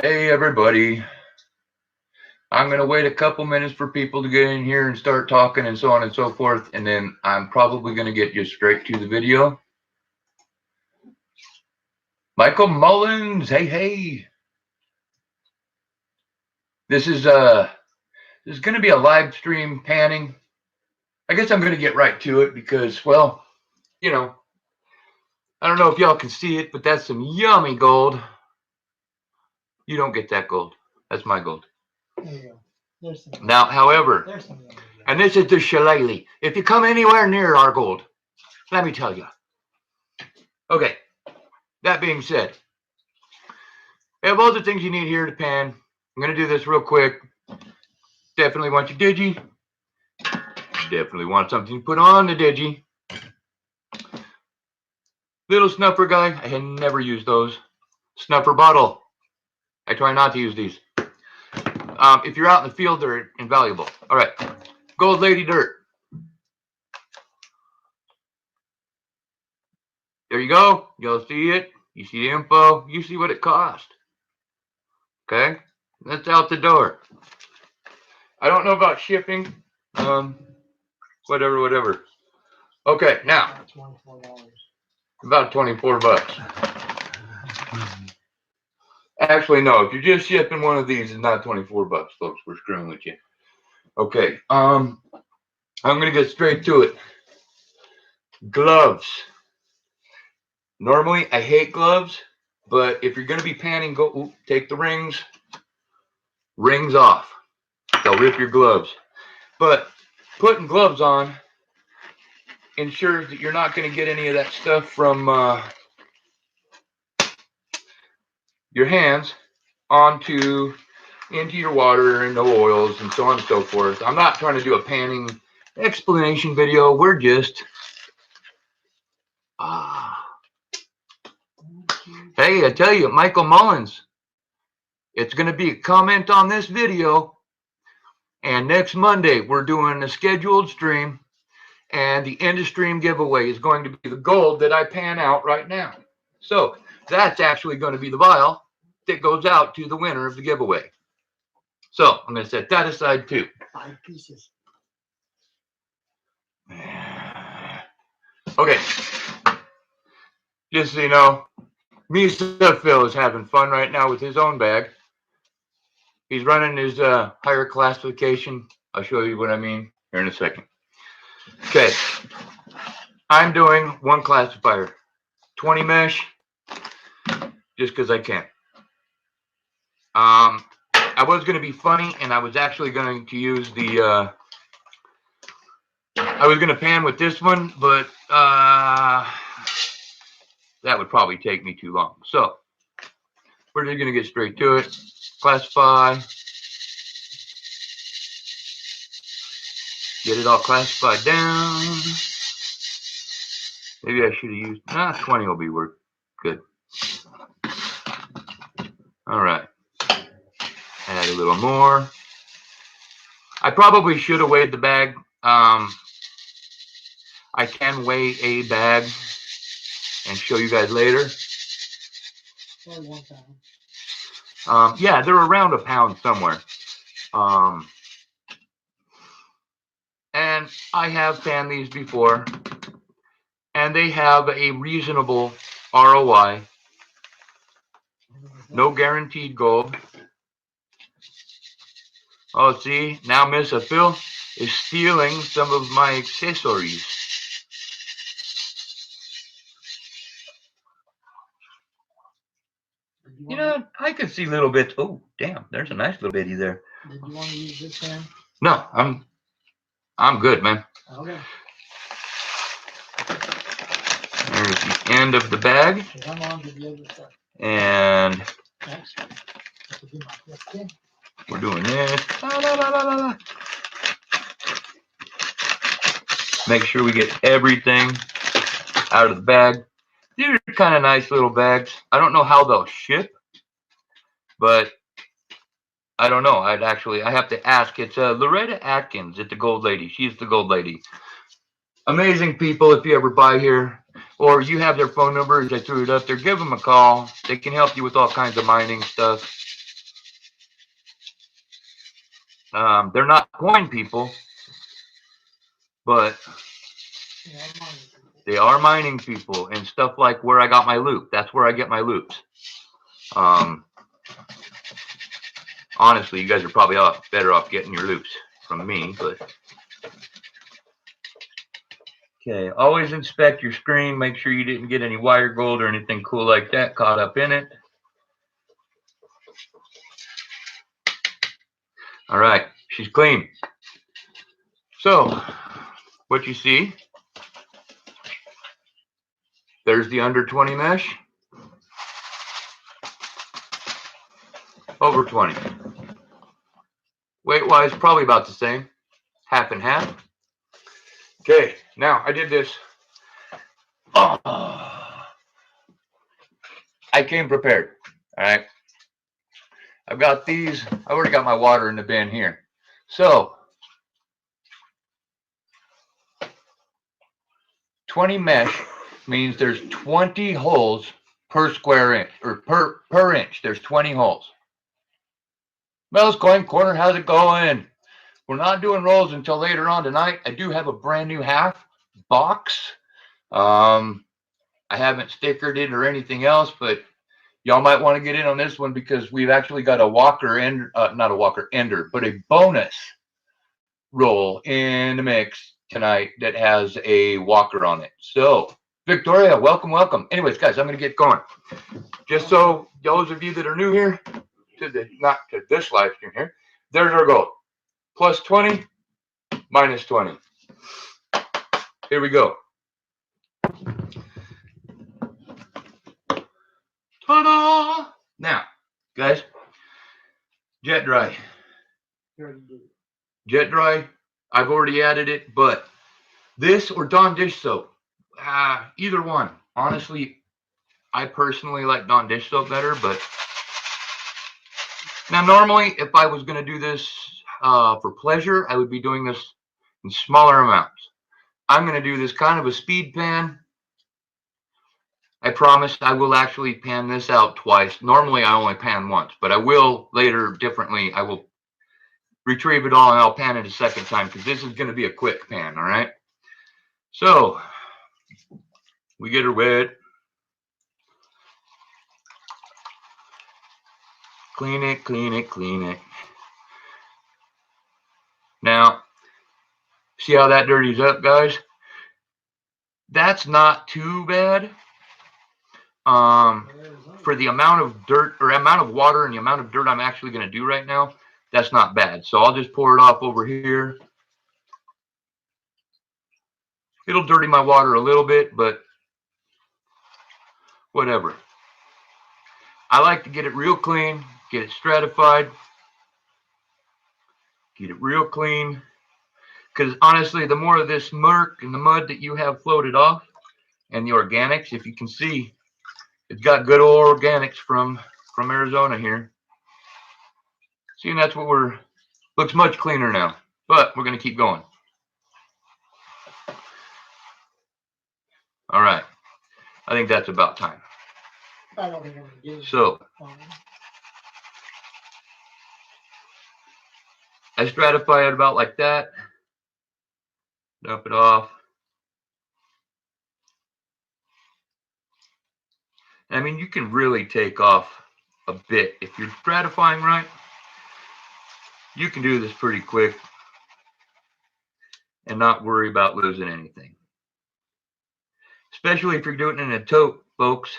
Hey everybody, I'm going to wait a couple minutes for people to get in here and start talking and so on and so forth, and then I'm probably going to get just straight to the video. Michael Mullins, hey. This is going to be a live stream panning. I guess I'm going to get right to it because, well, you know, I don't know if y'all can see it, but that's some yummy gold. You don't get that gold. That's my gold. There you go. There's some. Now, however, and this is the shillelagh. If you come anywhere near our gold, let me tell you. Okay, that being said, we have all the things you need here to pan. I'm going to do this real quick. Definitely want your digi. Definitely want something to put on the digi. Little snuffer guy. I had never used those. Snuffer bottle. I try not to use these. If you're out in the field, they're invaluable. All right. Gold Lady Dirt. There you go. You'll see it. You see the info. You see what it cost. Okay. That's out the door. I don't know about shipping. Whatever. Okay, now. $24. About 24 bucks. Actually, no. If you're just shipping one of these, it's not 24 bucks, folks. We're screwing with you. Okay. I'm gonna get straight to it. Gloves. Normally, I hate gloves, but if you're gonna be panning, take the rings off. They'll rip your gloves. But putting gloves on ensures that you're not going to get any of that stuff from your hands into your water and the oils and so on and so forth. I'm not trying to do a panning explanation video. We're just hey, I tell you, Michael Mullins, it's going to be a comment on this video, and next Monday we're doing a scheduled stream, and the end of stream giveaway is going to be the gold that I pan out right now. So that's actually going to be the vial that goes out to the winner of the giveaway. So I'm going to set that aside too. 5 pieces. Okay. Just so you know, Misa Phil is having fun right now with his own bag. He's running his higher classification. I'll show you what I mean here in a second. Okay. I'm doing one classifier, 20 mesh, just because I can. I was going to be funny, and I was actually going to use the, I was going to pan with this one, but that would probably take me too long. So we're just going to get straight to it. Classify. Get it all classified down. Maybe I should have used, 20 will be work good. All right. Add a little more. I probably should have weighed the bag. I can weigh a bag and show you guys later. Yeah, they're around a pound somewhere. And I have panned these before, and they have a reasonable ROI. No guaranteed gold. Oh, see, now Miss Phil is stealing some of my accessories. You know, I could see little bits. Oh, damn, there's a nice little bitty there. Did you want to use this pan? No, I'm good, man. Okay. There's the end of the bag. I'm on to the other side. And we're doing this. Make sure we get everything out of the bag. These are kind of nice little bags. I don't know how they'll ship, but I don't know. I have to ask. It's Loretta Atkins at the Gold Lady. She's the Gold Lady. Amazing people. If you ever buy here, or you have their phone numbers, I threw it up there, give them a call. They can help you with all kinds of mining stuff. They're not coin people, but Yeah, I'm on it. they are mining people and stuff like where I got my loop. That's where I get my loops. Honestly, you guys are probably better off getting your loops from me, but okay. Always inspect your screen. Make sure you didn't get any wire gold or anything cool like that caught up in it. All right, she's clean. So, what you see, there's the under 20 mesh, over 20. Weight-wise, probably about the same, half and half. Okay, now I did this. Oh, I came prepared, all right? I've got these, I already got my water in the bin here. So, 20 mesh means there's 20 holes per square inch, or per inch, there's 20 holes. Mel's Coin Corner, how's it going? We're not doing rolls until later on tonight. I do have a brand new half box. I haven't stickered it or anything else, but y'all might want to get in on this one because we've actually got a walker ender, not a walker ender, but a bonus roll in the mix tonight that has a walker on it. So, Victoria, welcome, welcome. Anyways, guys, I'm going to get going. Just so those of you that are new here, not to this live stream here, there's our goal. Plus 20, minus 20. Here we go. Ta-da! Now, guys, jet dry. Jet dry, I've already added it, but this or Dawn dish soap, either one. Honestly, I personally like Dawn dish soap better, but now normally if I was going to do this for pleasure, I would be doing this in smaller amounts. I'm going to do this kind of a speed pan. I promise I will actually pan this out twice. Normally I only pan once, but I will later differently. I will retrieve it all and I'll pan it a second time because this is going to be a quick pan, all right? So we get her wet. Clean it, clean it, clean it. Now, see how that dirties up, guys? That's not too bad. For the amount of dirt or amount of water and the amount of dirt I'm actually going to do right now, that's not bad. So I'll just pour it off over here. It'll dirty my water a little bit, but whatever. I like to get it real clean, get it stratified, get it real clean. Because honestly, the more of this murk and the mud that you have floated off, and the organics, if you can see, it's got good old organics from Arizona here. See, and that's what looks much cleaner now. But we're going to keep going. All right. I think that's about time. I don't think I'm gonna get it. So, I stratify it about like that. Dump it off. I mean, you can really take off a bit. If you're stratifying right, you can do this pretty quick and not worry about losing anything. Especially if you're doing it in a tote, folks.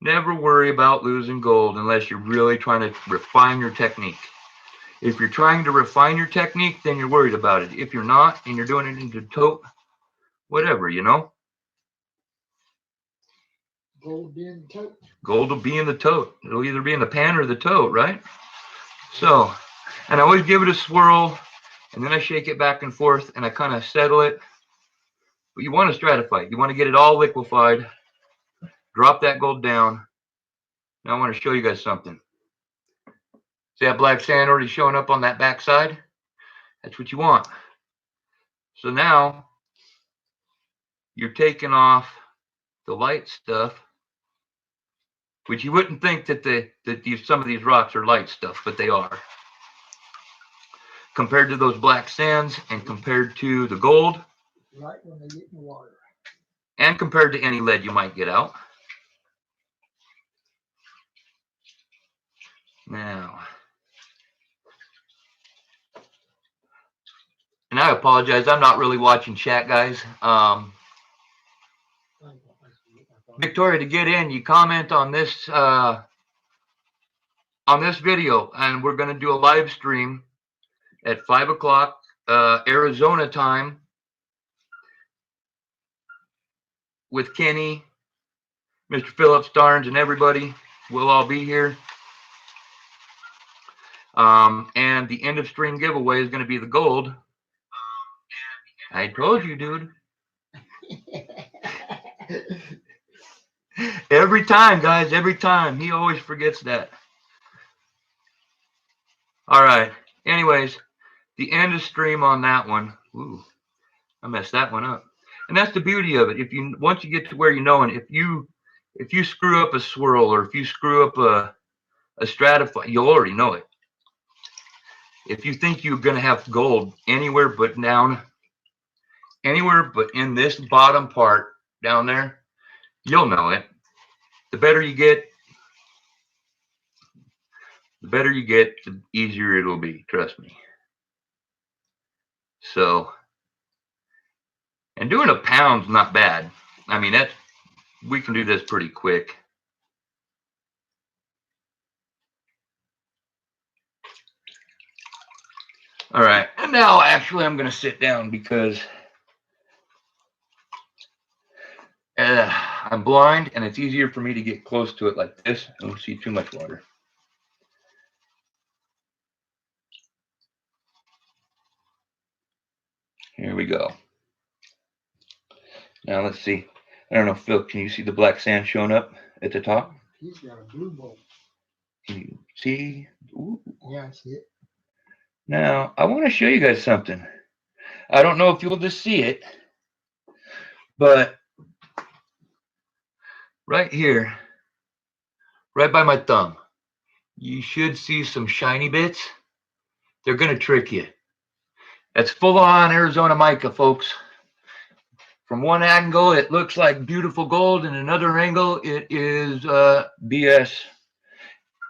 Never worry about losing gold unless you're really trying to refine your technique. If you're trying to refine your technique, then you're worried about it. If you're not, and you're doing it into tote, whatever, you know? Gold will be in the tote. Gold will be in the tote. It'll either be in the pan or the tote, right? So, and I always give it a swirl, and then I shake it back and forth, and I kind of settle it. But you want to stratify it. You want to get it all liquefied. Drop that gold down. Now I want to show you guys something. See that black sand already showing up on that back side? That's what you want. So now you're taking off the light stuff, which you wouldn't think that some of these rocks are light stuff, but they are. compared to those black sands and compared to the gold Right when they get in the water. and compared to any lead you might get out. Now, and I apologize, I'm not really watching chat, guys. Victoria, to get in, you comment on this video, and we're going to do a live stream at 5 o'clock Arizona time with Kenny, Mr. Phillips, Starnes, and everybody. We'll all be here. And the end of stream giveaway is going to be the gold. I told you, dude. Every time, guys, every time. He always forgets that. All right. Anyways, the end of stream on that one. Ooh, I messed that one up. And that's the beauty of it. If you once you get to where you know, and if you screw up a swirl or if you screw up a stratify, you'll already know it. If you think you're going to have gold anywhere but in this bottom part down there, you'll know it. The better you get, the easier it'll be. Trust me. So, and doing a pound's not bad. I mean, we can do this pretty quick. All right, and now actually I'm going to sit down because I'm blind and it's easier for me to get close to it like this. I don't see too much water. Here we go. Now let's see. I don't know, Phil, can you see the black sand showing up at the top? He's got a blue bowl. Can you see? Ooh. Yeah, I see it. Now, I want to show you guys something. I don't know if you'll just see it, but right here, right by my thumb, you should see some shiny bits. They're going to trick you. That's full-on Arizona mica, folks. From one angle, it looks like beautiful gold, and another angle, it is BS.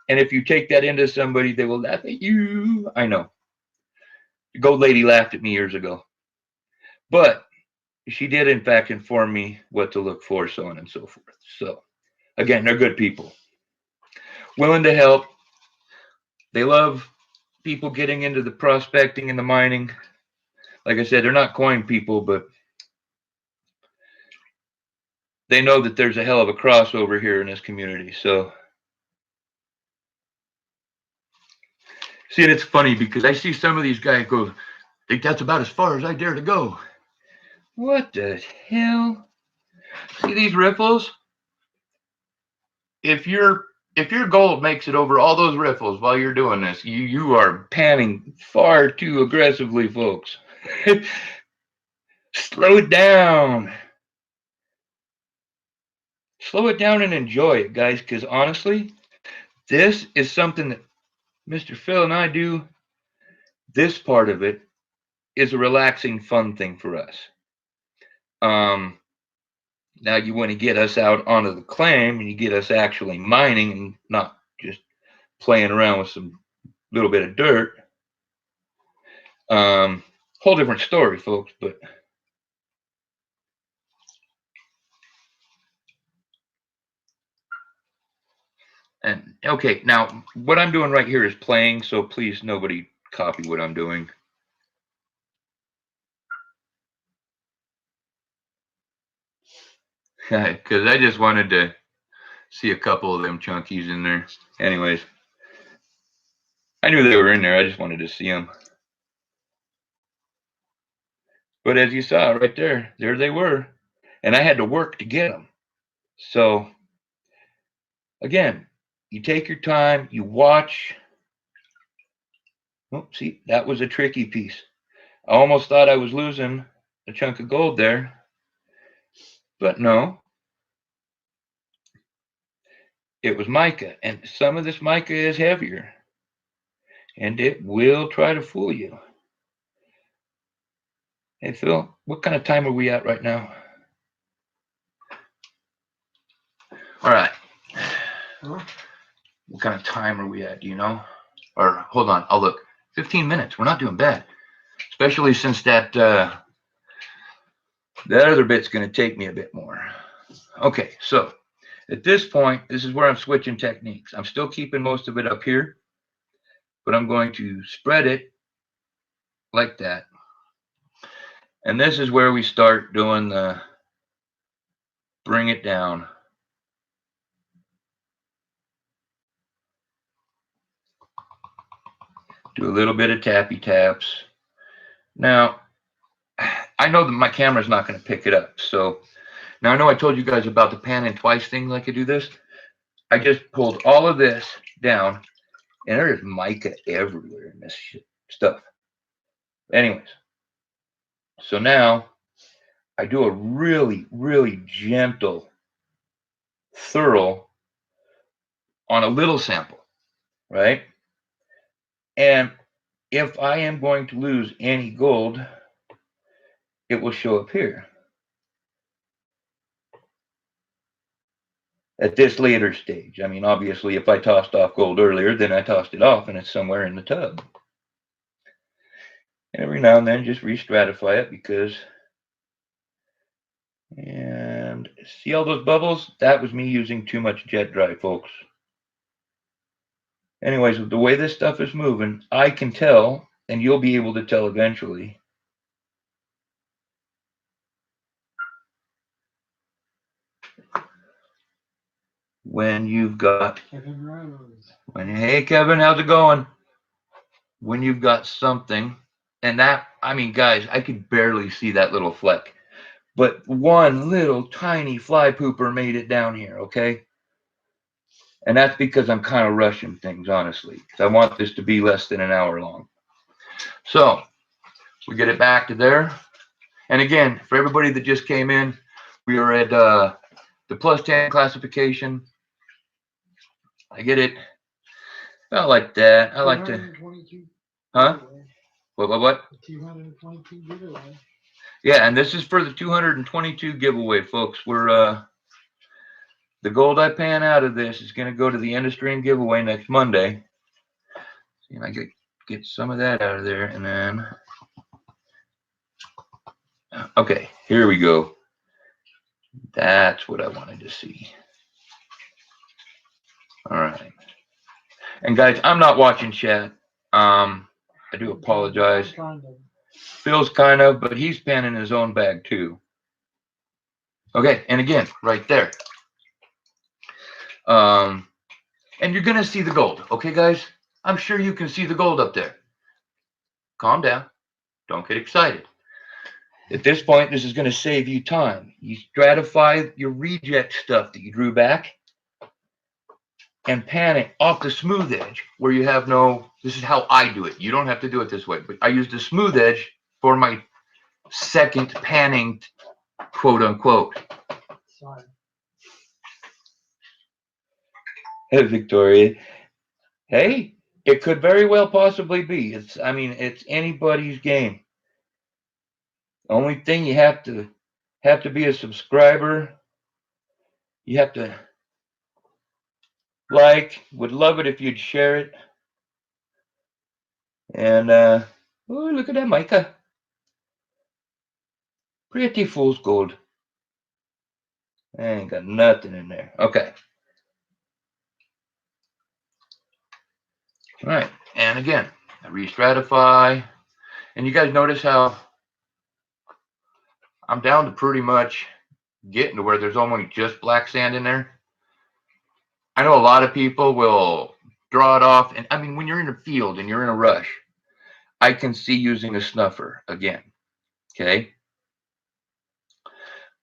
And if you take that into somebody, they will laugh at you. I know. The gold lady laughed at me years ago. But she did, in fact, inform me what to look for, so on and so forth. So, again, they're good people. Willing to help. They love people getting into the prospecting and the mining. Like I said, they're not coin people, but they know that there's a hell of a crossover here in this community. So, see, and it's funny because I see some of these guys go, I think that's about as far as I dare to go. What the hell? See these riffles? If your gold makes it over all those riffles while you're doing this, you are panning far too aggressively, folks. Slow it down. Slow it down and enjoy it, guys, because honestly, this is something that Mr. Phil and I do. This part of it is a relaxing, fun thing for us. Now you want to get us out onto the claim and you get us actually mining and not just playing around with some little bit of dirt. Whole different story, folks, but and okay, now what I'm doing right here is playing, so please nobody copy what I'm doing. Because I just wanted to see a couple of them chunkies in there. Anyways, I knew they were in there. I just wanted to see them. But as you saw right there they were. And I had to work to get them. So, again, you take your time, you watch. Oh, see, that was a tricky piece. I almost thought I was losing a chunk of gold there. But no. It was mica. And some of this mica is heavier. And it will try to fool you. Hey, Phil, what kind of time are we at right now? All right. Huh? What kind of time are we at? Do you know? Or hold on, I'll look. 15 minutes. We're not doing bad. Especially since that other bit's going to take me a bit more. Okay, so at this point, this is where I'm switching techniques. I'm still keeping most of it up here, but I'm going to spread it like that. And this is where we start doing the bring it down. Do a little bit of tappy taps. Now, I know that my camera's not going to pick it up. So now I know I told you guys about the pan and twice thing like I do this. I just pulled all of this down, and there is mica everywhere in this stuff. Anyways, so now I do a really, really gentle, thorough on a little sample, right? And if I am going to lose any gold, it will show up here. At this later stage. I mean, obviously, if I tossed off gold earlier, then I tossed it off and it's somewhere in the tub. And every now and then just re-stratify it because, and see all those bubbles? That was me using too much jet dry, folks. Anyways, with the way this stuff is moving, I can tell, and you'll be able to tell eventually, when you've got, hey Kevin, how's it going? When you've got something, and that, I mean, guys, I could barely see that little fleck, but one little tiny fly pooper made it down here, okay? And that's because I'm kind of rushing things, honestly. I want this to be less than an hour long. So we get it back to there. And again, for everybody that just came in, we are at the plus 10 classification. I get it. I like that. I like to. Huh? What? 222 giveaway. Yeah, and this is for the 222 giveaway, folks. We're the gold I pan out of this is going to go to the end of stream giveaway next Monday. And I get some of that out of there, and then okay, here we go. That's what I wanted to see. All right. And guys, I'm not watching chat. I do apologize. Phil's kind of, but he's panning his own bag too. Okay, and again, right there. And you're gonna see the gold, okay, guys? I'm sure you can see the gold up there. Calm down. Don't get excited. At this point, this is going to save you time. You stratify your reject stuff that you drew back and pan it off the smooth edge where you have no, this is how I do it. You don't have to do it this way, but I use the smooth edge for my second panning, quote unquote. Sorry. Hey, Victoria. Hey, it could very well possibly be. I mean, it's anybody's game. Only thing you have to be a subscriber. You have to like. Would love it if you'd share it. And oh, look at that mica. Pretty fool's gold. I ain't got nothing in there. Okay. All right. And again, I re-stratify. And you guys notice how I'm down to pretty much getting to where there's only just black sand in there. I know a lot of people will draw it off. And I mean, when you're in a field and you're in a rush, I can see using a snuffer again. Okay.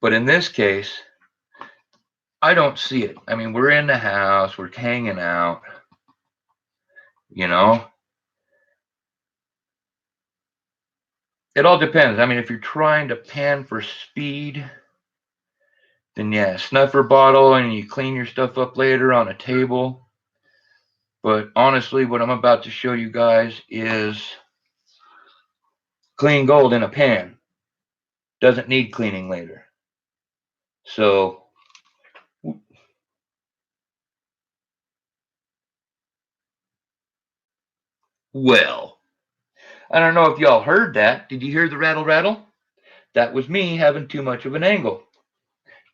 But in this case, I don't see it. I mean, we're in the house, we're hanging out, you know. It all depends. I mean, if you're trying to pan for speed, then yeah, snuffer bottle and you clean your stuff up later on a table. But honestly, what I'm about to show you guys is clean gold in a pan. doesn't need cleaning later. So well, I don't know if y'all heard that. Did you hear the rattle rattle? That was me having too much of an angle,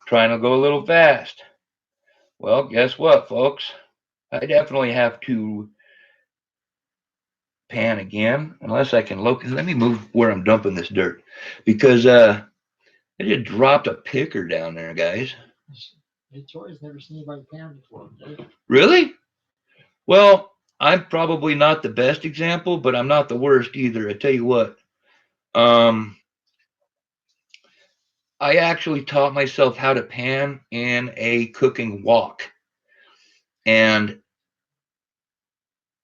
trying to go a little fast. Well, guess what, folks? I definitely have to pan again, unless I can locate. Let me move where I'm dumping this dirt, because I just dropped a picker down there, guys. Victoria's never seen anybody pan before. Right? Really? Well, I'm probably not the best example, but I'm not the worst either. I tell you what, I actually taught myself how to pan in a cooking wok, and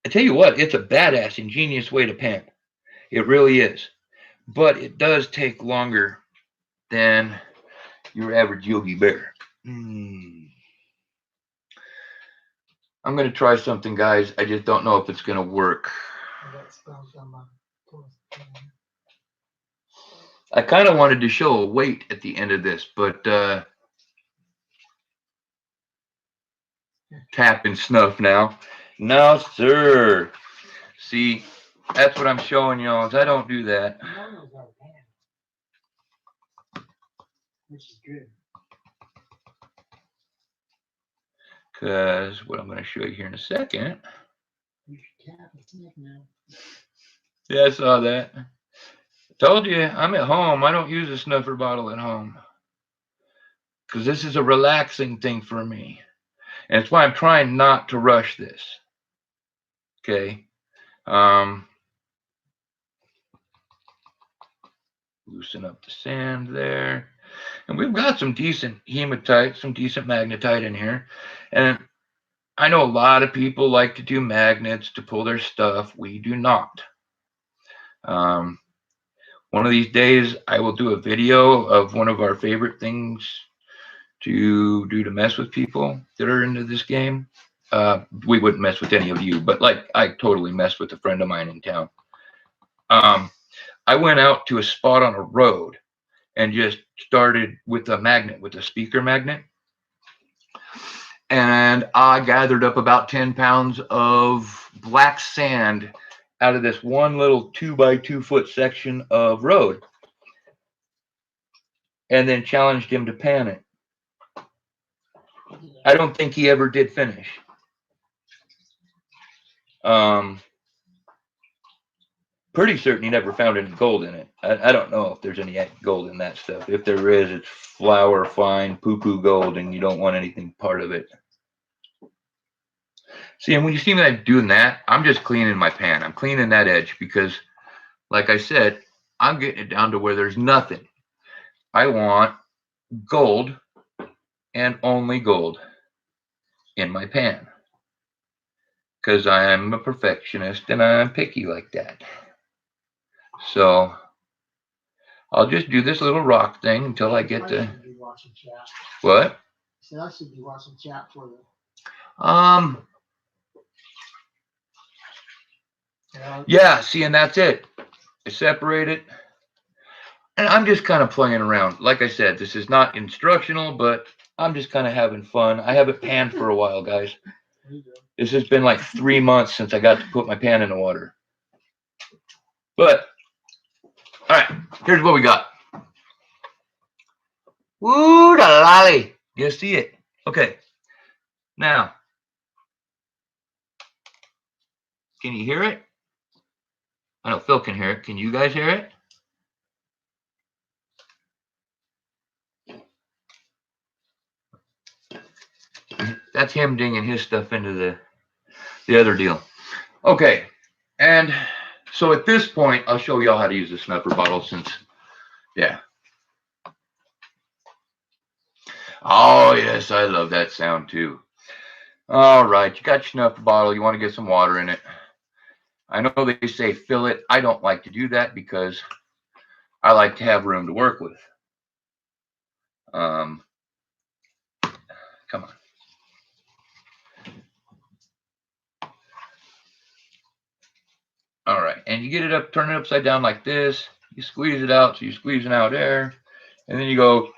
I tell you what, it's a badass, ingenious way to pan. It really is, but it does take longer than your average Yogi Bear. I'm going to try something, guys. I just don't know if it's going to work. I kind of wanted to show a weight at the end of this, but tap and snuff now. No, sir. See, that's what I'm showing y'all. I don't do that. Which is good. Because what I'm going to show you here in a second. You should tap and sniff now. Yeah, I saw that. Told you, I'm at home. I don't use a snuffer bottle at home, because this is a relaxing thing for me. And it's why I'm trying not to rush this. Okay. Loosen up the sand there. And we've got some decent hematite, some decent magnetite in here. And I know a lot of people like to do magnets to pull their stuff. We do not. One of these days, I will do a video of one of our favorite things to do to mess with people that are into this game. We wouldn't mess with any of you, but like I totally messed with a friend of mine in town. I went out to a spot on a road and just started with a magnet, with a speaker magnet. And I gathered up about 10 pounds of black sand out of this one little 2x2 foot section of road, and then challenged him to pan it. I don't think he ever did finish. Pretty certain he never found any gold in it. I don't know if there's any gold in that stuff. If there is, it's flour, fine, poo-poo gold, and you don't want anything part of it. See, and when you see me doing that, I'm just cleaning my pan. I'm cleaning that edge because, like I said, I'm getting it down to where there's nothing. I want gold and only gold in my pan, because I am a perfectionist and I'm picky like that. So I'll just do this little rock thing until I get to. What? So I should be watching chat for you. Yeah, see, and that's it. I separate it. And I'm just kind of playing around. Like I said, this is not instructional, but I'm just kind of having fun. I haven't panned for a while, guys. This has been like 3 months since I got to put my pan in the water. But, all right, here's what we got. Woo, da lolly. You see it? Okay. Now, can you hear it? I know Phil can hear it. Can you guys hear it? That's him dinging his stuff into the other deal. Okay, and so at this point, I'll show y'all how to use the snuffer bottle since, yeah. Oh, yes, I love that sound too. All right, you got your snuffer bottle. You want to get some water in it. I know they say fill it. I don't like to do that because I like to have room to work with. Come on. All right, and you get it up, turn it upside down like this. You squeeze it out, so you're squeezing out air. And then you go,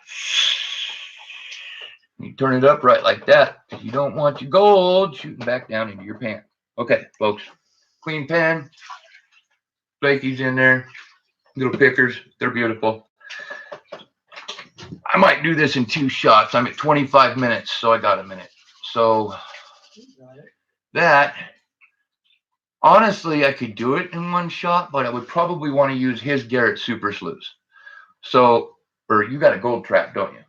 you turn it up right like that. You don't want your gold shooting back down into your pan. Okay, folks, clean pan, flakies in there, little pickers, they're beautiful. I might do this in 2 shots. I'm at 25 minutes, so I got a minute. So that, honestly, I could do it in 1 shot, but I would probably want to use his Garrett Super Slews. So, or you got a gold trap, don't you?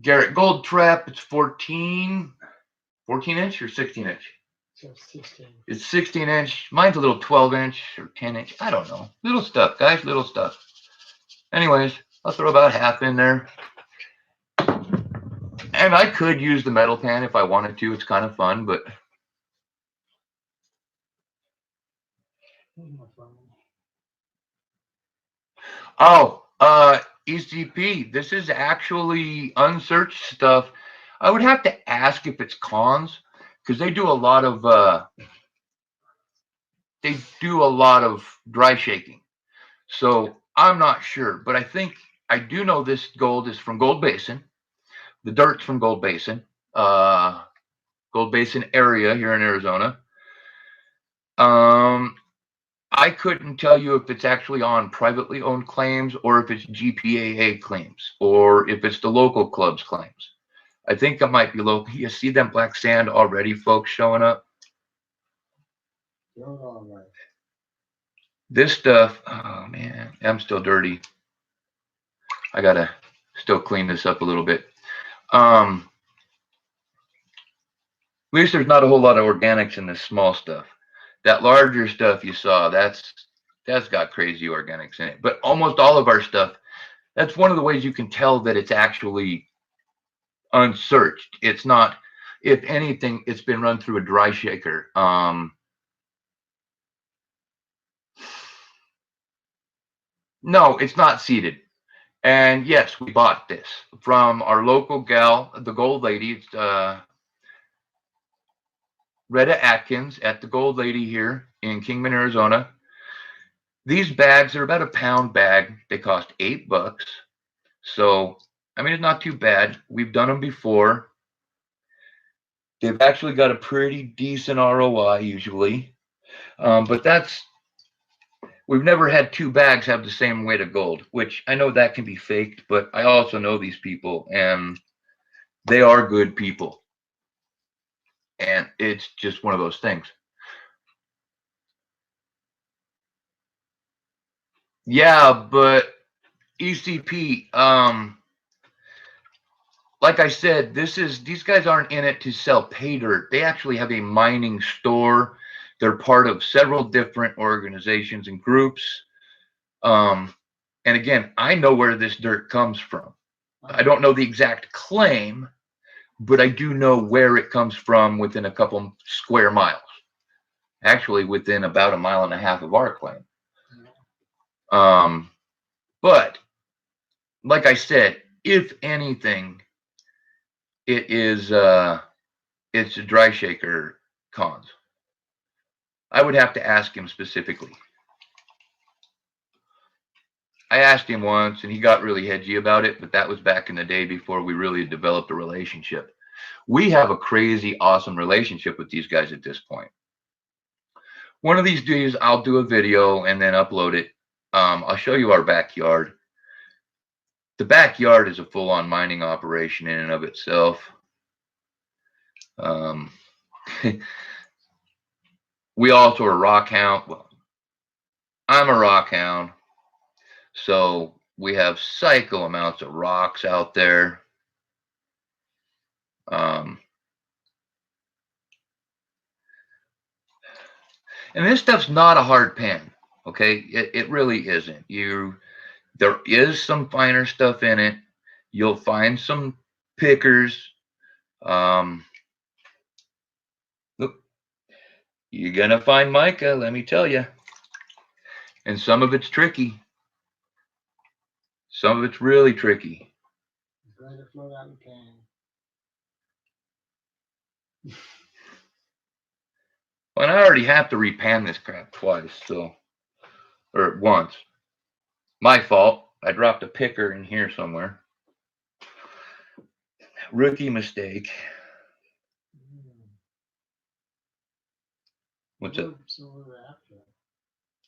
Garrett Gold Trap, it's 14 inch or 16 inch? So 16. It's 16 inch. Mine's a little 12 inch or 10 inch. I don't know. Little stuff, guys, little stuff. Anyways, I'll throw about half in there. And I could use the metal pan if I wanted to. It's kind of fun, but. Oh, ECP. This is actually unsearched stuff. I would have to ask if it's cons, because they do a lot of dry shaking. So I'm not sure, but I do know this gold is from Gold Basin. The dirt's from Gold Basin area here in Arizona. I couldn't tell you if it's actually on privately owned claims or if it's GPAA claims or if it's the local club's claims. I think it might be local. You see them black sand already, folks, showing up? All right. This stuff, oh man, I'm still dirty. I gotta still clean this up a little bit. At least there's not a whole lot of organics in this small stuff. That larger stuff you saw, that's got crazy organics in it. But almost all of our stuff, that's one of the ways you can tell that it's actually unsearched. It's not, if anything, it's been run through a dry shaker. No, it's not seeded. And yes, we bought this from our local gal, the Gold Lady. It's Retta Atkins at the Gold Lady here in Kingman, Arizona. These bags are about a pound bag. They cost $8. So, I mean, it's not too bad. We've done them before. They've actually got a pretty decent ROI usually. But we've never had 2 bags have the same weight of gold, which I know that can be faked, but I also know these people and they are good people. And it's just one of those things. Yeah, but ECP, like I said, these guys aren't in it to sell pay dirt. They actually have a mining store. They're part of several different organizations and groups. And again, I know where this dirt comes from. I don't know the exact claim, but I do know where it comes from within a couple square miles. Actually, within about 1.5 miles of our claim. But like I said, if anything, it's a dry shaker cons. I would have to ask him specifically. I asked him once and he got really hedgy about it, but that was back in the day before we really developed a relationship. We have a crazy, awesome relationship with these guys at this point. One of these days, I'll do a video and then upload it. I'll show you our backyard. The backyard is a full-on mining operation in and of itself. We also are rock hound. Well, I'm a rock hound. So we have psycho amounts of rocks out there. And this stuff's not a hard pan, okay? It really isn't. There is some finer stuff in it. You'll find some pickers. Look, you're gonna find mica, let me tell you. And some of it's tricky. Some of it's really tricky. Let it float out in the pan. Well, and I already have to repan this crap twice, so, or once. My fault. I dropped a picker in here somewhere. Rookie mistake. What's it?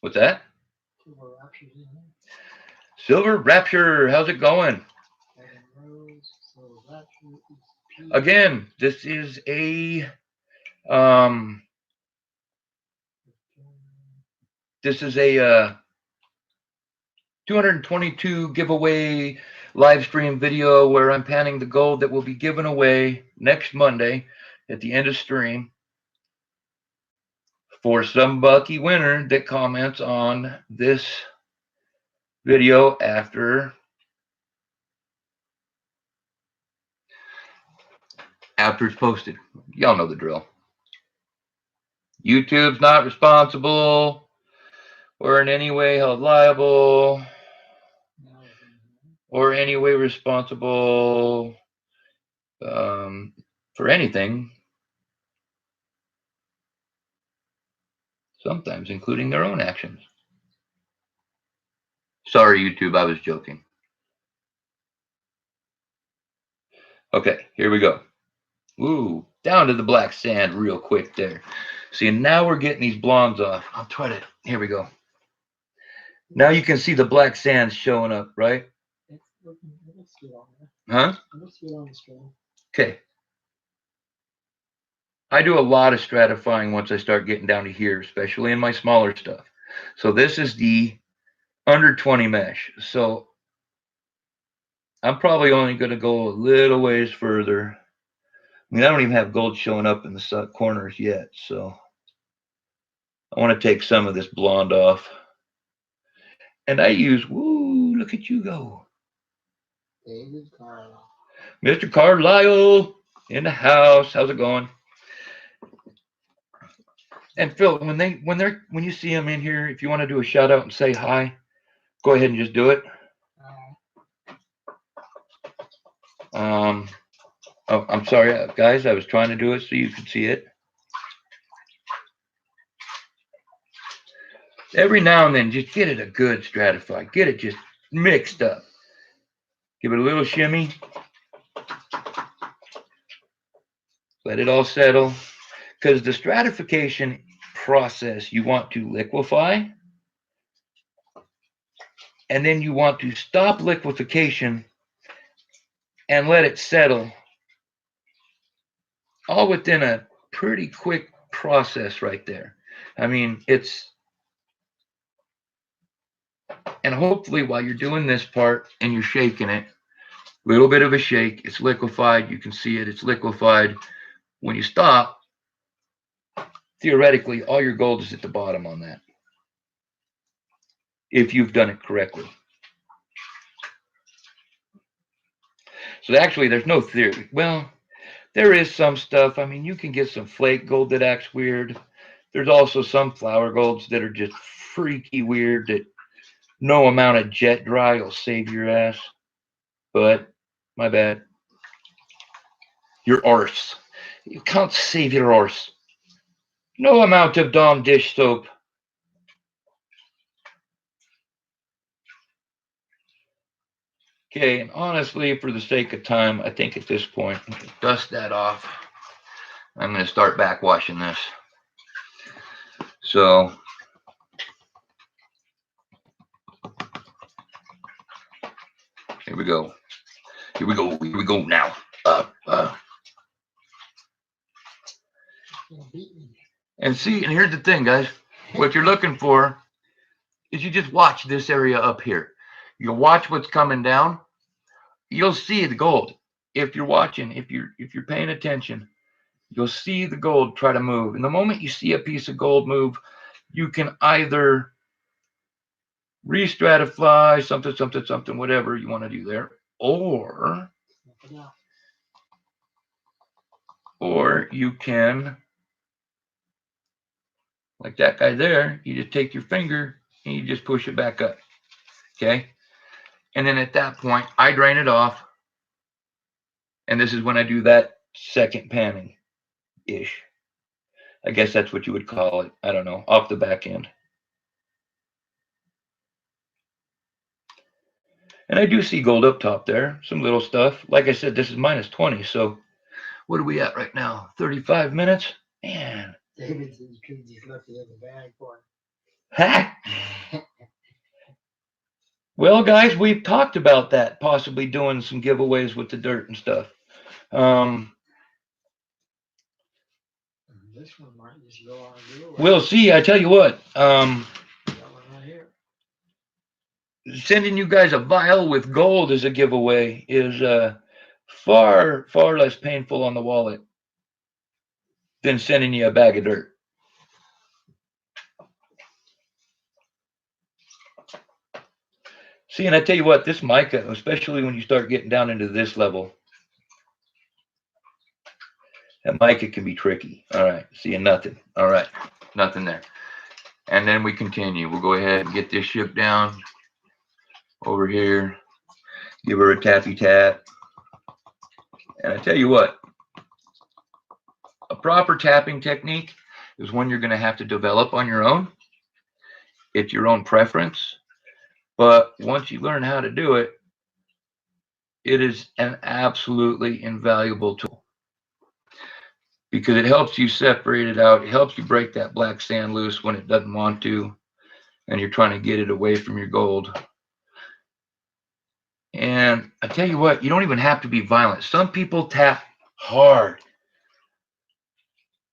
What's that? Silver Rapture, how's it going? Again, this is a 222 giveaway live stream video where I'm panning the gold that will be given away next Monday at the end of stream for some lucky winner that comments on this video after it's posted. Y'all know the drill. YouTube's not responsible or in any way held liable or any way responsible for anything, sometimes including their own actions. Sorry, YouTube, I was joking. Okay, here we go. Ooh, down to the black sand real quick there. See, now we're getting these blondes off. I'll try to, here we go. Now you can see the black sand showing up, right? Huh? Okay. I do a lot of stratifying once I start getting down to here, especially in my smaller stuff. So this is the under 20 mesh. So I'm probably only going to go a little ways further. I mean, I don't even have gold showing up in the corners yet, so I want to take some of this blonde off. And I use, woo, look at you go. David Carlisle. Mr. Carlisle in the house. How's it going? And Phil, when you see them in here, if you want to do a shout out and say hi, go ahead and just do it. Oh, I'm sorry, guys. I was trying to do it so you could see it. Every now and then, just get it a good stratify. Get it just mixed up. Give it a little shimmy. Let it all settle. Because the stratification process, you want to liquefy. And then you want to stop liquefaction and let it settle. All within a pretty quick process right there. I mean, and hopefully while you're doing this part and you're shaking it, a little bit of a shake, it's liquefied. You can see it, it's liquefied. When you stop, theoretically, all your gold is at the bottom on that. If you've done it correctly. So actually, there's no theory. Well, there is some stuff. I mean, you can get some flake gold that acts weird. There's also some flower golds that are just freaky weird that no amount of jet dry will save your ass. But, my bad. Your arse. You can't save your arse. No amount of Dawn dish soap. Okay, and honestly, for the sake of time, I think at this point, dust that off. I'm going to start backwashing this. So, here we go. Here we go. Here we go now. And see, and here's the thing, guys. What you're looking for is you just watch this area up here. You watch what's coming down. You'll see the gold. If you're watching, if you're paying attention, you'll see the gold try to move. And the moment you see a piece of gold move, you can either re-stratify something, whatever you want to do there, or you can, like that guy there, you just take your finger and you just push it back up. Okay. And then at that point, I drain it off. And this is when I do that second panning-ish. I guess that's what you would call it. I don't know. Off the back end. And I do see gold up top there, some little stuff. Like I said, this is minus 20, so what are we at right now? 35 minutes? Man. David said you could have just left it in the bag for Ha! him. Well, guys, we've talked about that, possibly doing some giveaways with the dirt and stuff. This one might just go on a giveaway. We'll see. I tell you what, That one right here. sending you guys a vial with gold as a giveaway is far, far less painful on the wallet than sending you a bag of dirt. See, and I tell you what, this mica, especially when you start getting down into this level, that mica can be tricky. All right, seeing nothing. All right, nothing there. And then we continue. We'll go ahead and get this ship down over here. Give her a tappy tap. And I tell you what, a proper tapping technique is one you're going to have to develop on your own. It's your own preference. But once you learn how to do it, it is an absolutely invaluable tool because it helps you separate it out. It helps you break that black sand loose when it doesn't want to, and you're trying to get it away from your gold. And I tell you what, you don't even have to be violent. Some people tap hard.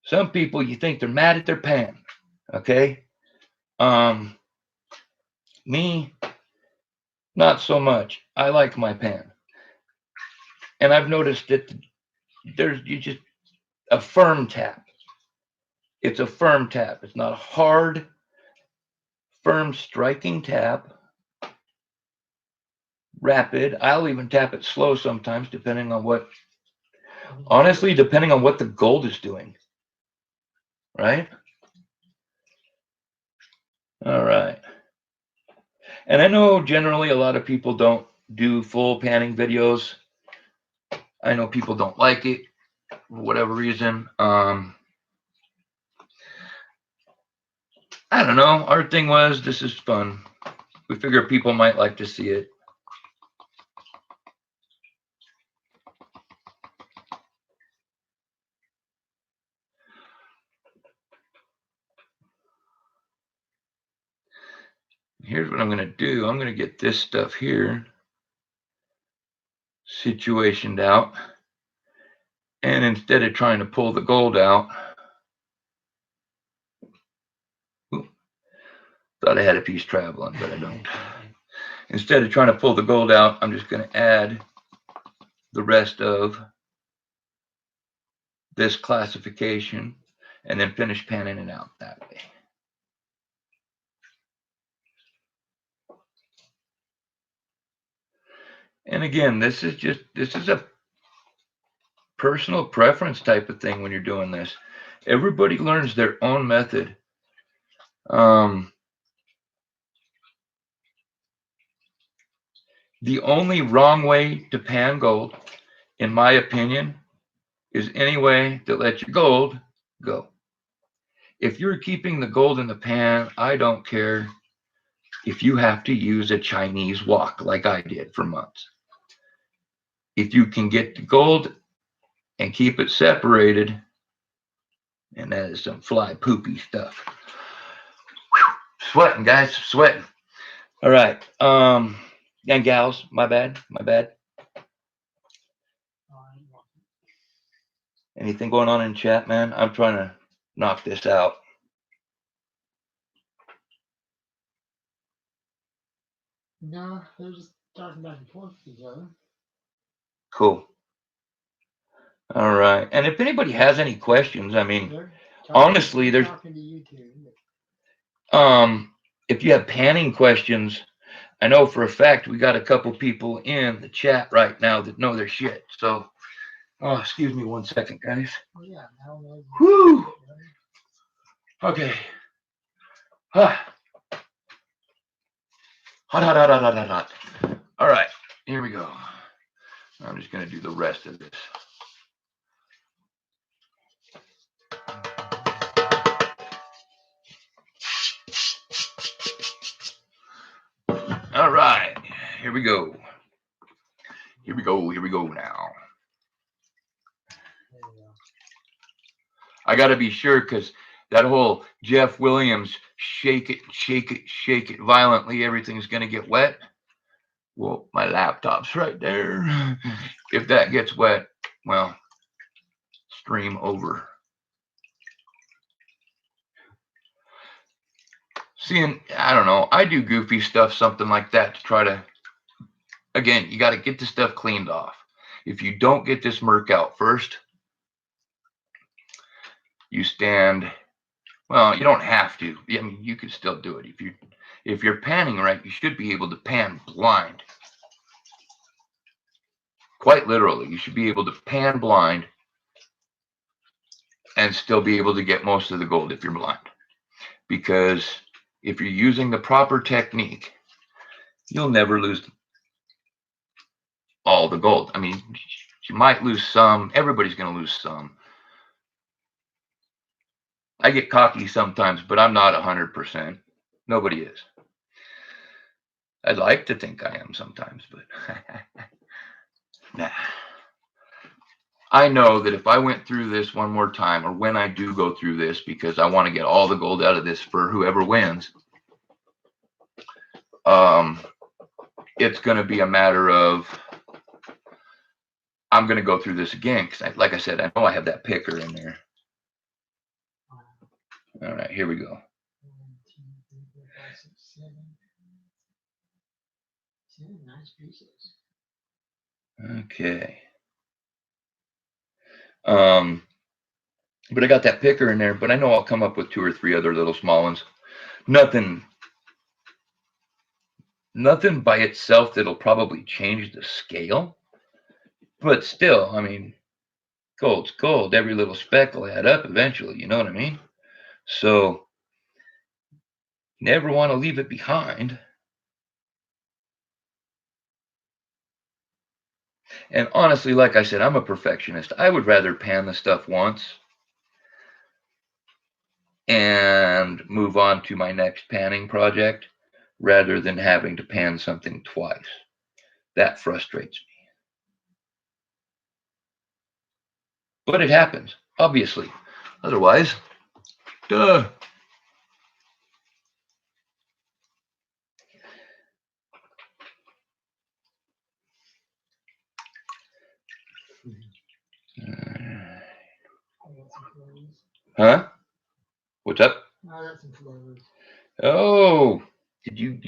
Some people, you think they're mad at their pan, okay? Me, not so much. I like my pan. And I've noticed that you just a firm tap. It's a firm tap. It's not a hard, firm striking tap. Rapid. I'll even tap it slow sometimes, depending on what, honestly, depending on what the gold is doing. Right? All right. And I know generally a lot of people don't do full panning videos. I know people don't like it for whatever reason. I don't know. Our thing was, this is fun. We figure people might like to see it. Here's what I'm going to do. I'm going to get this stuff here situationed out. And instead of trying to pull the gold out, thought I had a piece traveling, but I don't. Instead of trying to pull the gold out, I'm just going to add the rest of this classification and then finish panning it out that way. And again, this is a personal preference type of thing when you're doing this. Everybody learns their own method. The only wrong way to pan gold, in my opinion, is any way that lets your gold go. If you're keeping the gold in the pan, I don't care if you have to use a Chinese wok like I did for months. If you can get the gold and keep it separated, and that is some fly poopy stuff. Whew. Sweating, guys, sweating. All right. And gals, my bad. Anything going on in chat, man? I'm trying to knock this out. No, they're just talking back and forth with each other. Cool. All right. And if anybody has any questions, I mean, honestly, there's talking to you two. If you have panning questions, I know for a fact we got a couple people in the chat right now that know their shit. So, oh, excuse me 1 second, guys. Oh, yeah. Woo. Okay. Hot. All right. Here we go. I'm just going to do the rest of this. All right. here we go. Here we go. Here we go now. There you go. I got to be sure because that whole Jeff Williams shake it violently, everything's going to get wet. Well, my laptop's right there. If that gets wet, well, stream over. Seeing, I don't know, I do goofy stuff, something like that to try to, again, you got to get the stuff cleaned off. If you don't get this murk out first, you stand, well, you don't have to. I mean, you could still do it. If you're panning right, you should be able to pan blind. Quite literally, you should be able to pan blind and still be able to get most of the gold if you're blind. Because if you're using the proper technique, you'll never lose all the gold. I mean, you might lose some. Everybody's going to lose some. I get cocky sometimes, but I'm not 100%. Nobody is. I'd like to think I am sometimes, but nah. I know that if I went through this one more time, or when I do go through this, because I want to get all the gold out of this for whoever wins, it's going to be a matter of I'm going to go through this again because, like I said, I know I have that picker in there. All right, here we go. 1, 2, 3, 4, 5, 6, 7. 10 nice pieces. Okay. But I got that picker in there, but I know I'll come up with 2 or 3 other little small ones. Nothing by itself that'll probably change the scale, but still, I mean, gold's gold. Every little speck will add up eventually, you know what I mean? So never want to leave it behind. And honestly, like I said, I'm a perfectionist. I would rather pan the stuff once and move on to my next panning project rather than having to pan something twice. That frustrates me. But it happens, obviously. Otherwise, duh. Huh? What's up? I got some flavors. Oh, did you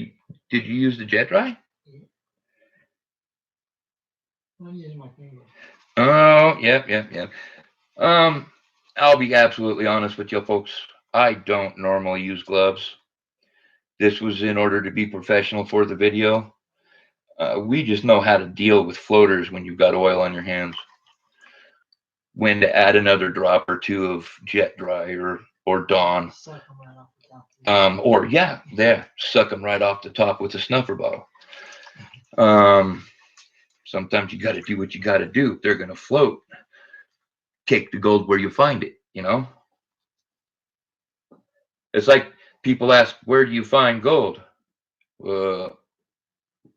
use the jet dry? Yeah. I'm using my finger. Oh, yep. I'll be absolutely honest with you folks. I don't normally use gloves. This was in order to be professional for the video. We just know how to deal with floaters when you've got oil on your hands. When to add another drop or 2 of jet dry or Dawn. Suck them right off the top. Or yeah, there, suck them right off the top with a snuffer bottle. Sometimes you got to do what you got to do. If they're going to float, take the gold where you find it, you know? It's like people ask, where do you find gold?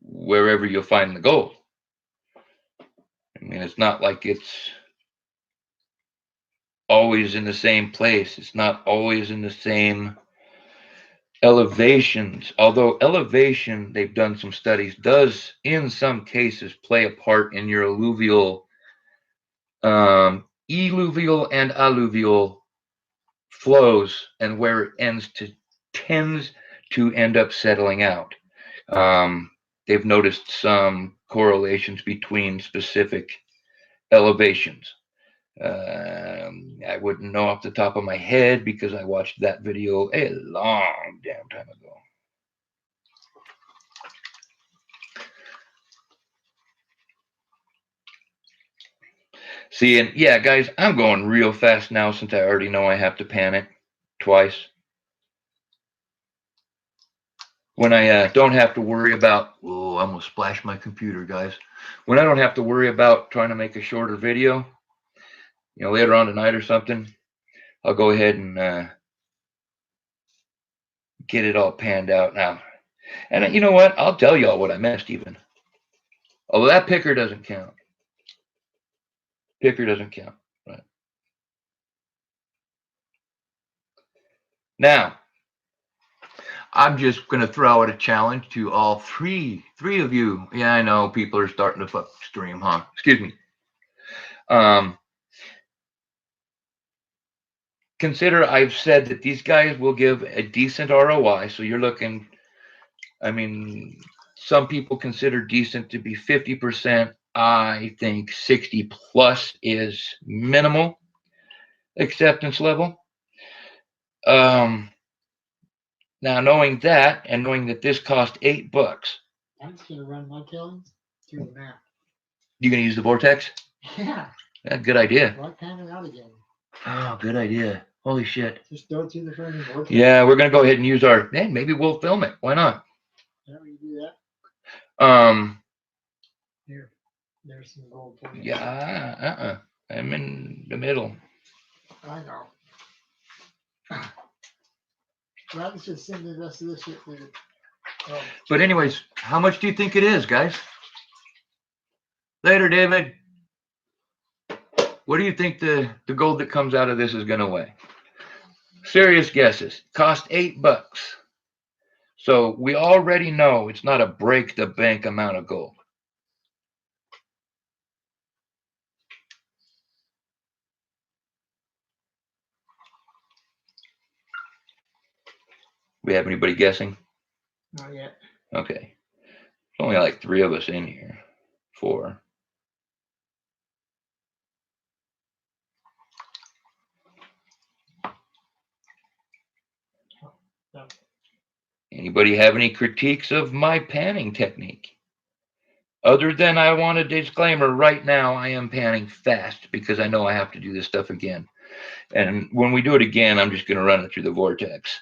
Wherever you'll find the gold. I mean, it's not like it's always in the same place. It's not always in the same elevations. Although elevation, they've done some studies, does in some cases play a part in your eluvial, eluvial and alluvial flows, and where it tends to end up settling out. They've noticed some correlations between specific elevations. I wouldn't know off the top of my head because I watched that video a long damn time ago. See, and yeah, guys, I'm going real fast now since I already know I have to pan it twice. When I don't have to worry about, oh, I'm going to splash my computer, guys. When I don't have to worry about trying to make a shorter video, you know, later on tonight or something, I'll go ahead and get it all panned out now. And you know what? I'll tell y'all what I missed even. Although that picker doesn't count. Picker doesn't count, right? Now, I'm just going to throw out a challenge to all three of you. Yeah, I know people are starting to fuck stream, huh? Excuse me. Consider I've said that these guys will give a decent ROI. So you're looking, I mean, some people consider decent to be 50%. I think 60 plus is minimal acceptance level. Now, knowing that and knowing that this cost $8, I'm just gonna run my killings through the map. you gonna use the vortex? Yeah. Yeah, good idea. Why pan it out again? Oh, good idea. Holy shit. Just go through the frame vortex. Yeah, we're gonna go ahead and use our. Hey, maybe we'll film it. Why not? Yeah, we can do that. Here, there's some gold for you. Yeah. I'm in the middle. I know. Well, let's just send the rest of this shit later. Oh. But anyways, how much do you think it is, guys? Later, David. What do you think the gold that comes out of this is gonna weigh? Serious guesses. Cost $8. So we already know it's not a break the bank amount of gold. We have anybody guessing? Not yet. Okay. There's only like 3 of us in here. 4. No. Anybody have any critiques of my panning technique? Other than I want a disclaimer, right now I am panning fast because I know I have to do this stuff again. And when we do it again, I'm just going to run it through the vortex.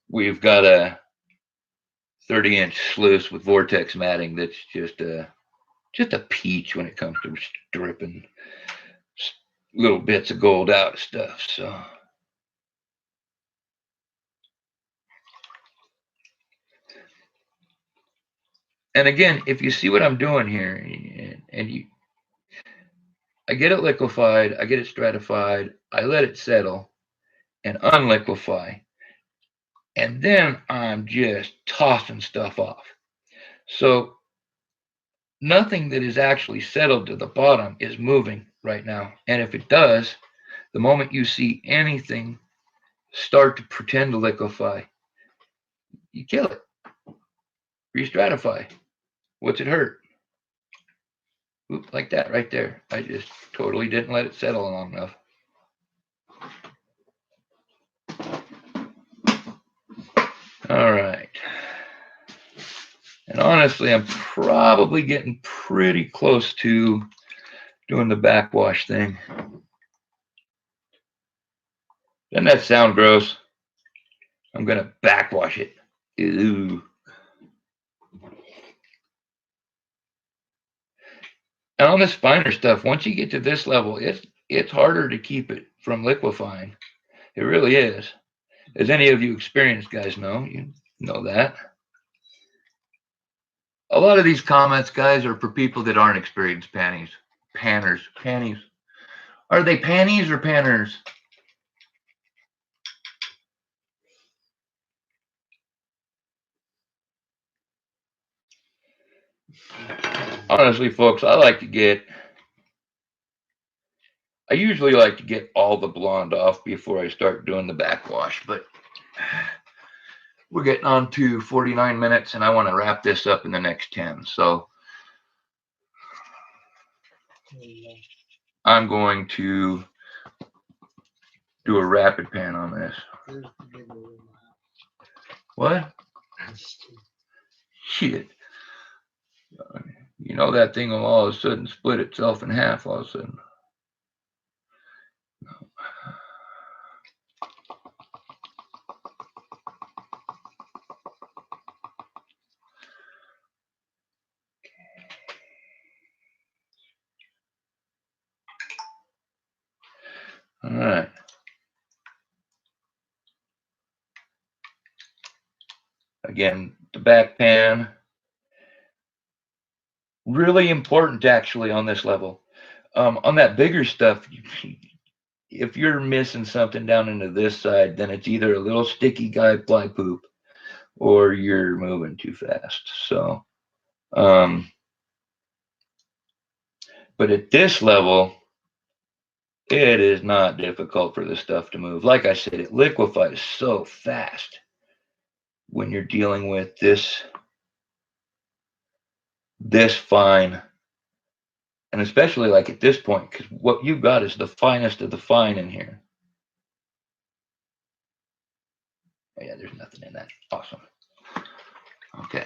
We've got a 30-inch sluice with vortex matting that's just a peach when it comes to stripping little bits of gold out of stuff. So and again, if you see what I'm doing here, and I get it liquefied, I get it stratified, I let it settle and unliquefy, and then I'm just tossing stuff off. So nothing that is actually settled to the bottom is moving right now. And if it does, the moment you see anything start to pretend to liquefy, you kill it. Restratify. What's it hurt? Oop, like that right there. I just totally didn't let it settle long enough. All right. And honestly, I'm probably getting pretty close to doing the backwash thing. Doesn't that sound gross? I'm going to backwash it. Ew. And on this finer stuff, once you get to this level, it's harder to keep it from liquefying. It really is. As any of you experienced guys know, you know that. A lot of these comments, guys, are for people that aren't experienced panties. Panties. Are they panties or panners? Honestly, folks, I usually like to get all the blonde off before I start doing the backwash, but we're getting on to 49 minutes and I want to wrap this up in the next 10. So I'm going to do a rapid pan on this. What? Shit. You know that thing will all of a sudden split itself in half all of a sudden. All right. Again, the back pan Really important actually on this level. On that bigger stuff, if you're missing something down into this side, then it's either a little sticky guy fly poop or you're moving too fast. So, but at this level, it is not difficult for the stuff to move. Like I said, it liquefies so fast when you're dealing with this fine. And especially like at this point, because what you've got is the finest of the fine in here. Oh, yeah, there's nothing in that. Awesome. Okay.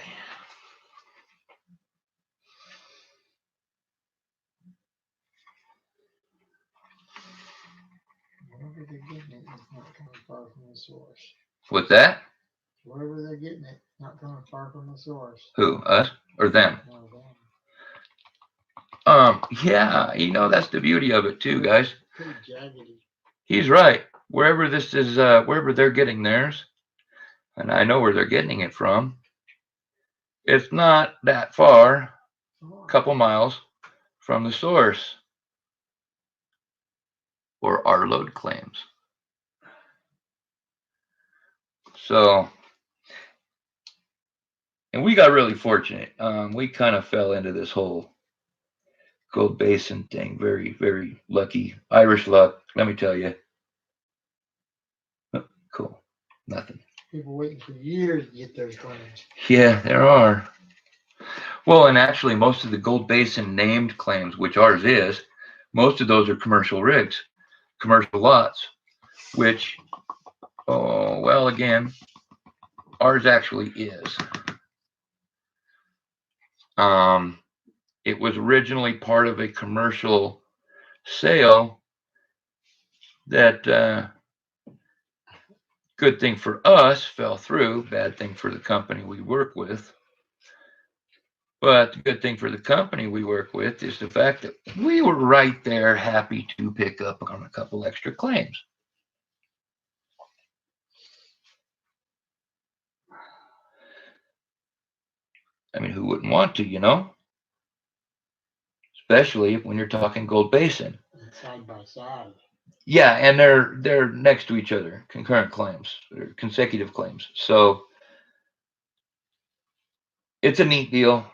Wherever they're getting it, it's not coming far from the source. What's that? Wherever they're getting it, not coming far from the source. Who? Us or them? No, them. Yeah, that's the beauty of it too, guys. Pretty jaggedy. He's right. Wherever this is, wherever they're getting theirs, and I know where they're getting it from, it's not that far, a couple miles from the source, or our load claims. So, and we got really fortunate. We kind of fell into this whole Gold Basin thing. Very, very lucky. Irish luck, let me tell you. Oh, cool. Nothing. People waiting for years to get those claims. Yeah, there are. Well, and actually, most of the Gold Basin named claims, which ours is, most of those are commercial rigs, commercial lots, which, oh, well, again, ours actually is. It was originally part of a commercial sale that, good thing for us, fell through, bad thing for the company we work with. But the good thing for the company we work with is the fact that we were right there happy to pick up on a couple extra claims. I mean, who wouldn't want to, Especially when you're talking Gold Basin. Side by side. Yeah, and they're next to each other, concurrent claims, or consecutive claims. So it's a neat deal.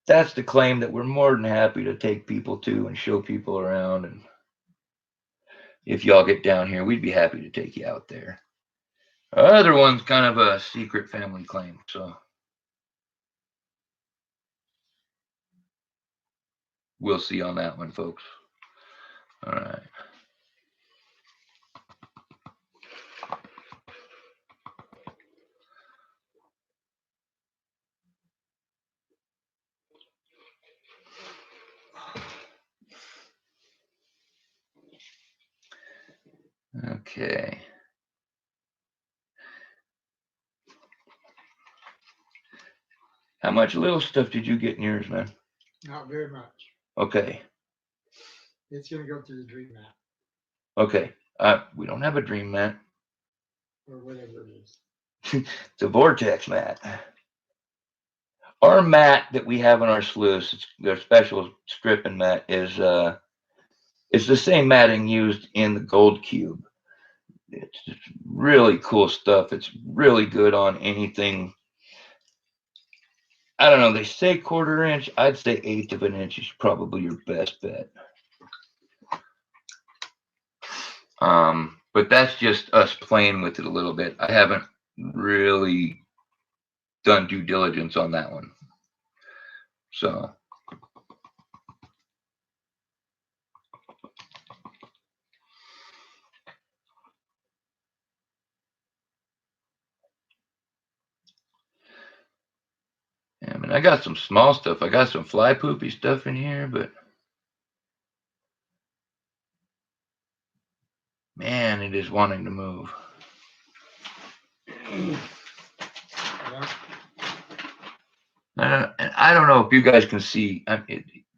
That's the claim that we're more than happy to take people to and show people around. And if y'all get down here, we'd be happy to take you out there. Other one's kind of a secret family claim, so we'll see on that one, folks. All right. Okay. How much little stuff did you get in yours, man? Not very much. Okay. It's going to go through the dream mat. Okay. We don't have a dream mat. Or whatever it is. It's a vortex mat. Our mat that we have on our sluice, it's their special stripping mat, is it's the same matting used in the Gold Cube. It's really cool stuff. It's really good on anything. I don't know. They say 1/4 inch. I'd say 1/8 of an inch is probably your best bet. But that's just us playing with it a little bit. I haven't really done due diligence on that one. So. Yeah, I mean, I got some small stuff. I got some fly poopy stuff in here, but man, it is wanting to move. And I don't know if you guys can see.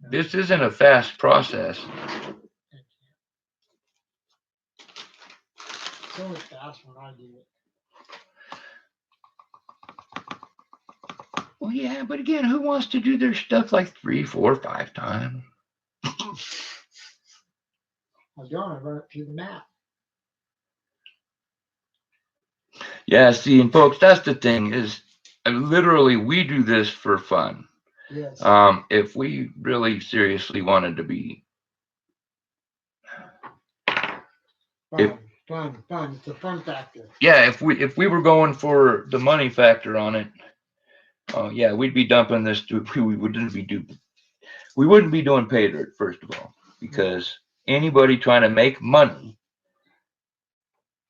This isn't a fast process. It's only fast when I do it. Well, yeah, but again, who wants to do their stuff like 3, 4, 5 times? I don't. I run it through the map. Yeah, see, and folks, that's the thing is, literally, we do this for fun. Yes. If we really seriously wanted to be, Fun. It's a fun factor. yeah, if we were going for the money factor on it, yeah, we'd be dumping this. We wouldn't be doing pay dirt, first of all, because anybody trying to make money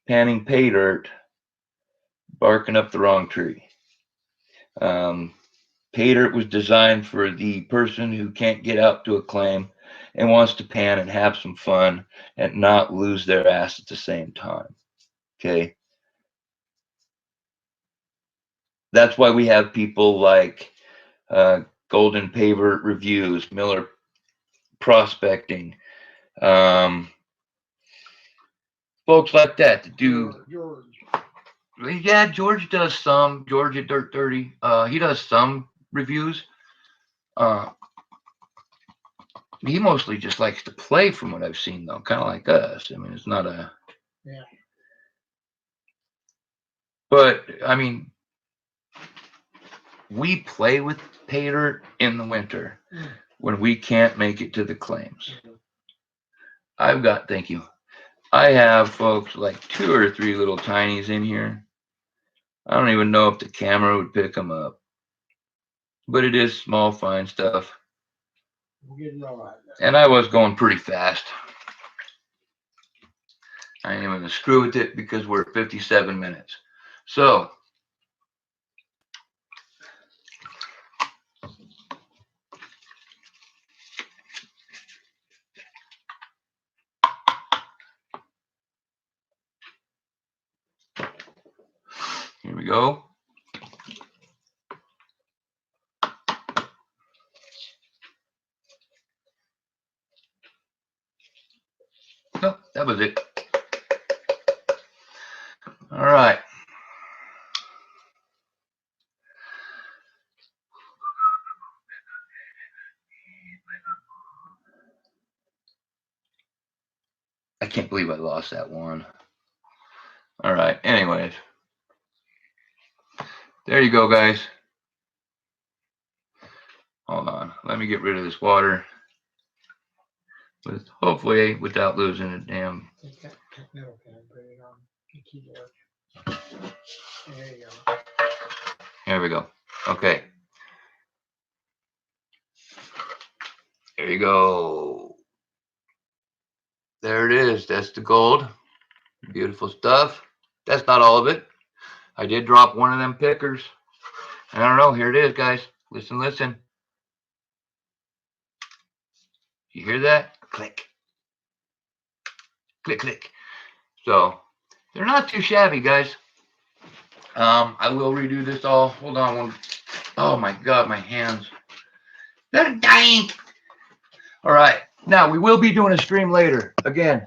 panning pay dirt, barking up the wrong tree. Pay dirt was designed for the person who can't get out to a claim and wants to pan and have some fun and not lose their ass at the same time. Okay. That's why we have people like Golden Paver Reviews, Miller Prospecting, folks like that to do. George. Yeah, George does some. George at Dirt 30. He does some reviews. He mostly just likes to play, from what I've seen, though, kind of like us. I mean, it's not a. Yeah. But I mean, we play with pay dirt in the winter when we can't make it to the claims. Thank you. I have, folks, like 2 or 3 little tinies in here. I don't even know if the camera would pick them up, but it is small, fine stuff. And I was going pretty fast. I ain't even gonna screw with it because we're at 57 minutes. So here we go. Oh, that was it. All right. I can't believe I lost that one. All right. Anyways, there you go, guys. Hold on. Let me get rid of this water. Hopefully without losing a damn. There you go. Here we go. Okay. There you go. There it is. That's the gold. Beautiful stuff. That's not all of it. I did drop one of them pickers. I don't know. Here it is, guys. Listen, listen. You hear that? Click. Click, click. So they're not too shabby, guys. I will redo this all. Hold on one. Oh my God, my hands. They're dying. All right. Now we will be doing a stream later. Again.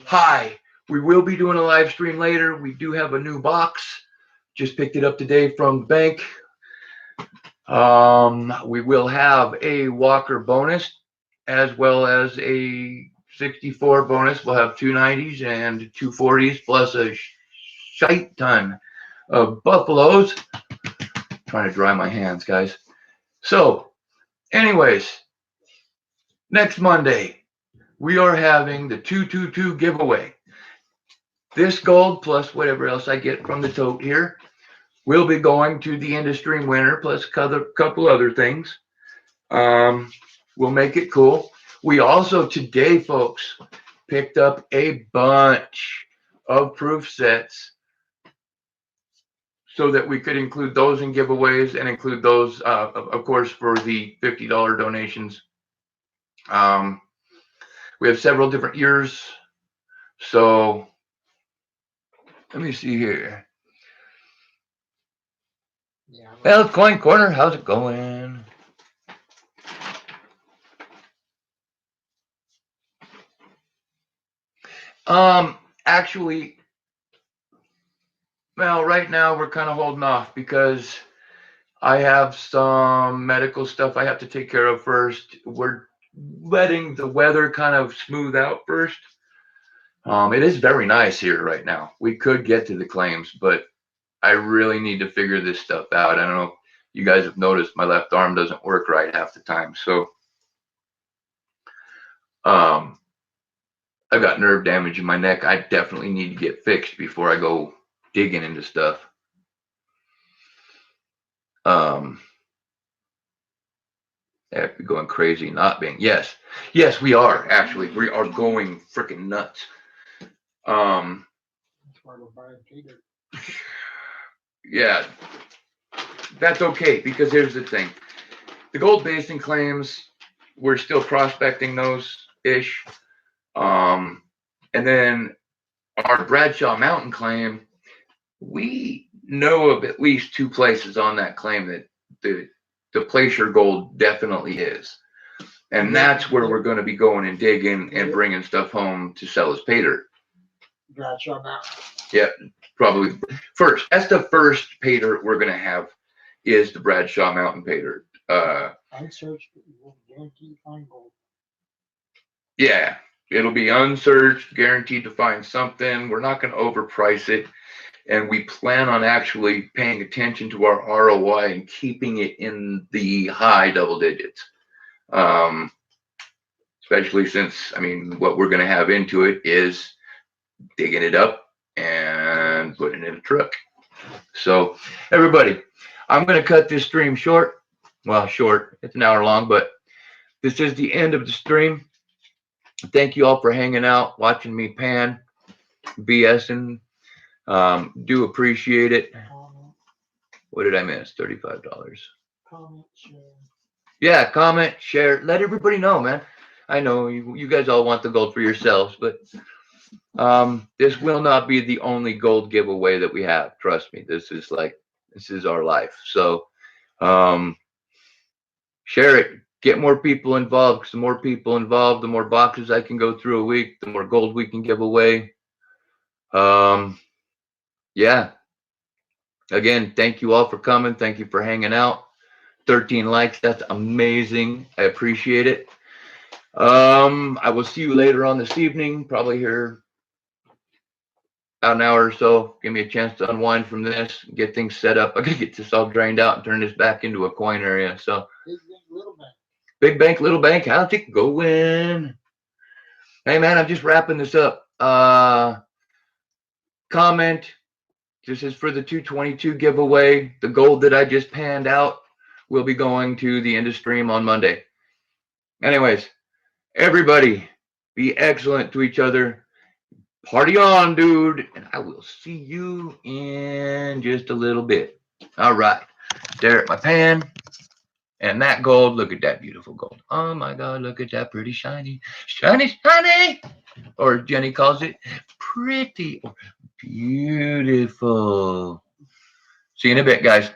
Hi. We will be doing a live stream later. We do have a new box. Just picked it up today from the bank. We will have a Walker bonus as well as a 64 bonus. We'll have 290s and 240s plus a shite ton of buffaloes. I'm trying to dry my hands, guys. So, anyways, next Monday, we are having the 222 giveaway. This gold plus whatever else I get from the tote here will be going to the industry winner plus a couple other things. We'll make it cool. We also today, folks, picked up a bunch of proof sets so that we could include those in giveaways and include those, of course, for the $50 donations. We have several different years. So let me see here. Well, Coin Corner, how's it going? Actually, well, right now we're kind of holding off because I have some medical stuff I have to take care of first. We're letting the weather kind of smooth out first. It is very nice here right now. We could get to the claims, but I really need to figure this stuff out. I don't know if you guys have noticed my left arm doesn't work right half the time. So I've got nerve damage in my neck. I definitely need to get fixed before I go digging into stuff. I'd be going crazy not being. Yes, we are actually. We are going freaking nuts. Yeah, that's okay, because here's the thing. The gold basin claims, we're still prospecting those ish. And then our Bradshaw Mountain claim, we know of at least 2 places on that claim that the placer gold definitely is. And that's where we're going to be going and digging and bringing stuff home to sell as pay dirt. Bradshaw Mountain. Yeah, probably first. That's the first pay dirt we're going to have, is the Bradshaw Mountain pay dirt. Unsearched, guaranteed to find gold. Yeah, it'll be unsearched, guaranteed to find something. We're not going to overprice it. And we plan on actually paying attention to our ROI and keeping it in the high double digits. Especially since, I mean, what we're going to have into it is digging it up and putting it in a truck. So, everybody, I'm going to cut this stream short. Well, short. It's an hour long, but this is the end of the stream. Thank you all for hanging out, watching me pan, BSing. Do appreciate it. What did I miss? $35. Comment, share. Yeah, comment, share. Let everybody know, man. I know you guys all want the gold for yourselves, but this will not be the only gold giveaway that we have. Trust me. This is our life. So share it. Get more people involved, because the more people involved, the more boxes I can go through a week, the more gold we can give away. Yeah. Again, thank you all for coming. Thank you for hanging out. 13 likes. That's amazing. I appreciate it. I will see you later on this evening, probably here about an hour or so. Give me a chance to unwind from this, get things set up. I gotta get this all drained out and turn this back into a coin area. So Big bank, little bank. Big bank, little bank, how's it going? Hey man, I'm just wrapping this up. Comment. This is for the 222 giveaway. The gold that I just panned out will be going to the end of stream on Monday. Anyways, everybody, be excellent to each other. Party on, dude. And I will see you in just a little bit. All right. There at my pan. And that gold, look at that beautiful gold. Oh my God, look at that pretty shiny. Shiny, shiny. Or Jenny calls it pretty or beautiful. See you in a bit, guys.